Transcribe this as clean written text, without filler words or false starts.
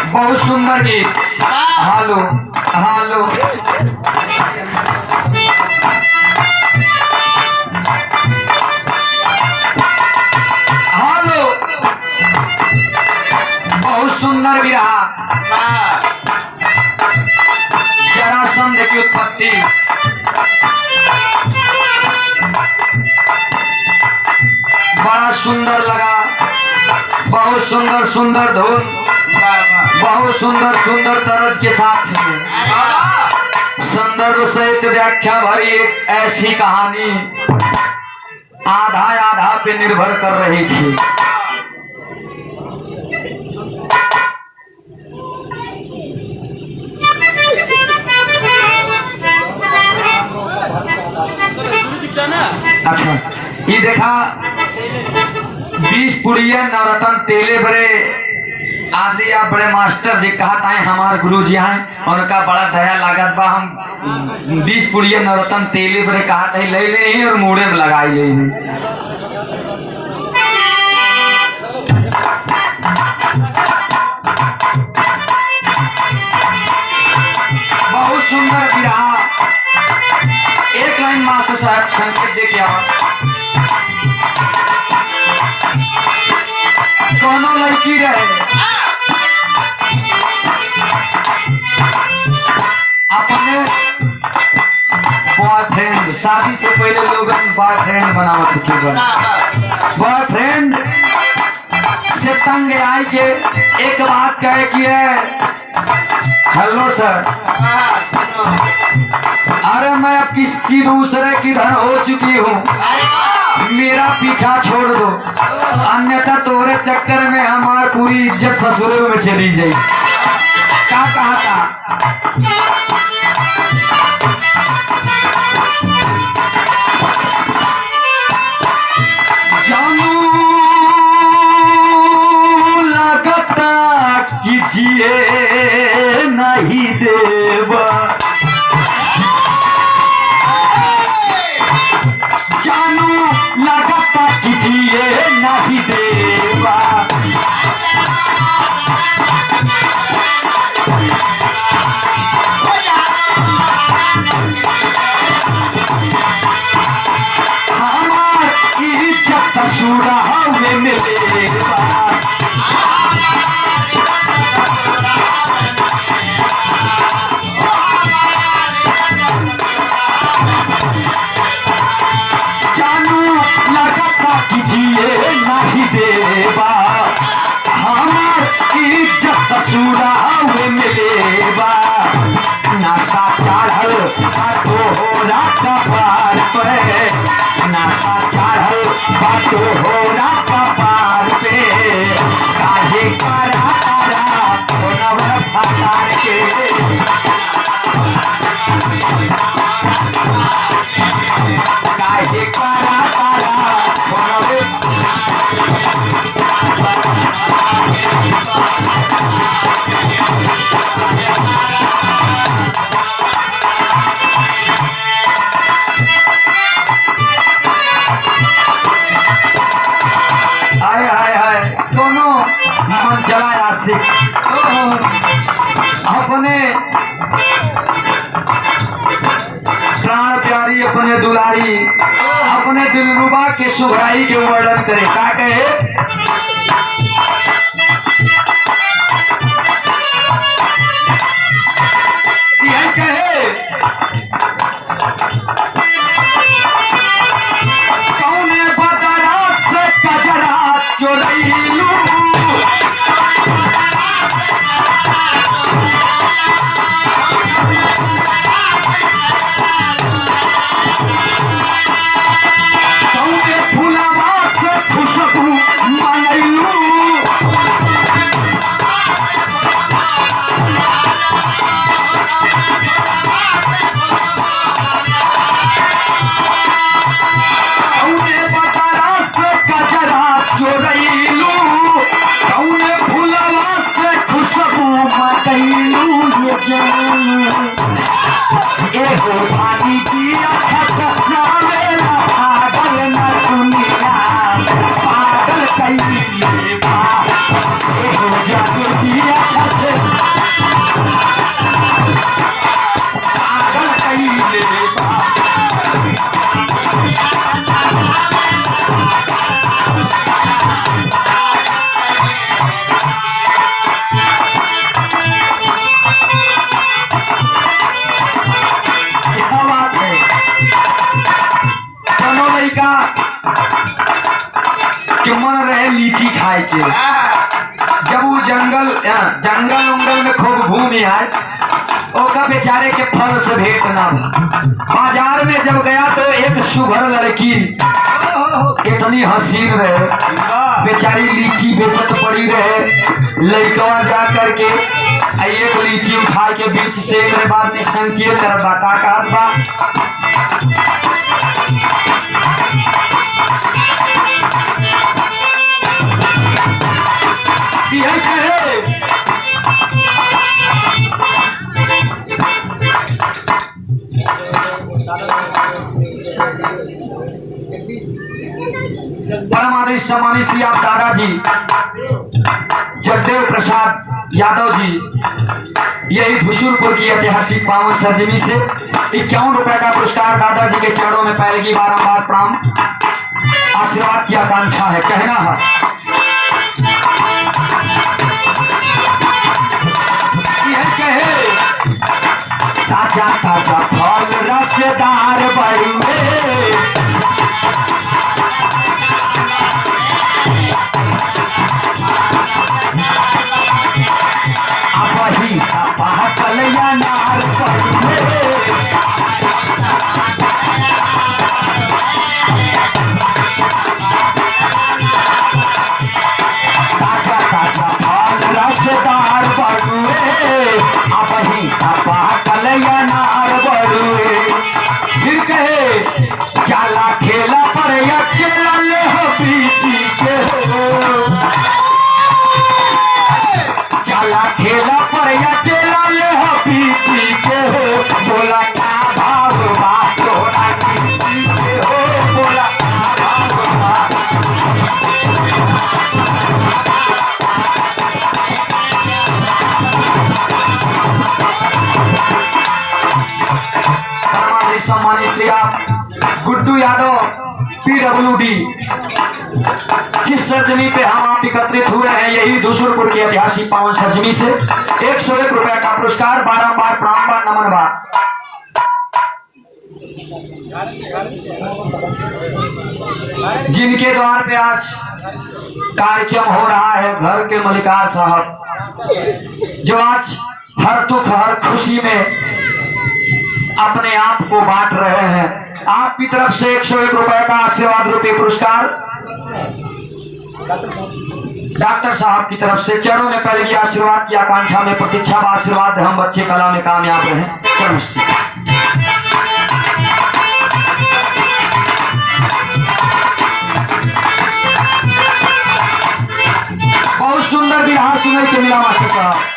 बहुत सुंदर गीत। हालो हालो हालो बहुत सुंदर भी रहा। जरासंध की उत्पत्ति बड़ा सुंदर लगा। बहुत सुंदर सुंदर धुन, बहुत सुंदर सुंदर तरज के साथ संदर्भ सहित व्याख्या भरी एक ऐसी कहानी आधा आधा पे निर्भर कर रही थी। अच्छा ये देखा 20 पुड़िया नवरत्न तेले बड़े आदि आप बड़े मास्टर जी कहा था हमारे गुरु जी हैं और उनका बड़ा दया लागत बा। हम 20 पुड़िया नवरत्न तेले बड़े कहा था ले ले और मुड़े में लगाई ले। बहुत सुंदर विरहा। एक लाइन मास्टर साहब संकेत दे क्या दोनों लड़की रहे अपने बॉयफ्रेंड, शादी से पहले लोग बॉयफ्रेंड बनावत थे। बॉयफ्रेंड से तंग आई के एक बात कहे कि है हेलो सर, अरे मैं अब किसी दूसरे की धन हो चुकी हूँ, मेरा पीछा छोड़ दो, अन्यथा तोरे चक्कर में हमारी पूरी इज्जत फसुरे में चली जाए। क्या कहा था? जानू लगता कीजिए नहीं देवा, जानू लगता कीजिए नहीं देवा, हमारी इज्जत सुरा में मिलेगा, देवा हमार इज्जत ससुरा में मिलेवा। नशा चढ़ल बातो हो कपार पे, नशा चढ़ल बातो हो कपार पे, काहे करा करा नव फटार के, काहे करा करा आए हाय हाय दोनों मन चला आशिक अपने प्राण प्यारी अपने दुलारी अपने दिलरुबा के सुघराई के वर्णन करे का कहे यह कहे कौने बदरा से कजरा चोरैलू कि मन रहे लीची खाए के जब वो जंगल उंगल में खूब घूमी आए ओका बेचारे के फल से भेंट ना बाजार में जब गया तो एक सुघर लड़की इतनी हसीन रहे बेचारी लीची बेचत पड़ी रहे लड़कवा जा करके एक लीची उठा के बीच से एक बाद में संकेत करबा का कहत बा परम आदरणीय सम्मानित श्री आप दादाजी जगदेव प्रसाद यादव जी यही धुसुरपुर की ऐतिहासिक पावन सरजमी से 51 रुपए का पुरस्कार दादाजी के चरणों में पहले बारंबार प्रणाम आशीर्वाद की आकांक्षा है कहना है ताजा ताजा फल रसदार बड़ुए वही कलैया नार बड़ुए ताजा ताजा फल रसदार बड़ुए वही कलैया नार बड़ुए फिर कहे चाला खेला पर अकेला ले हो बीची के हो चाला खेला पर अकेला ले हो बीची के हो बोला का भाव बा तोरा बीची के हो बोला का भाव बा सम्मानित श्री आप गुड्डू यादव PWD जिस सरजमी पे हम आप एकत्रित हुए हैं यही धुसुरपुर की ऐतिहासिक पावन सरजमी से 101 रुपए का पुरस्कार बारंबार प्रणाम नमन जिनके द्वार पे आज कार्यक्रम हो रहा है घर के मलिकार साहब जो आज हर दुख हर खुशी में अपने आप को बांट रहे हैं आपकी तरफ से 101 रुपए का आशीर्वाद रूपी पुरस्कार डॉक्टर साहब की तरफ से चरणों में पहले आशीर्वाद की आकांक्षा में प्रतीक्षा व आशीर्वाद हम बच्चे कला में कामयाब रहे चरण से बहुत सुंदर विरहा सुनने के मिला मास्टर साहब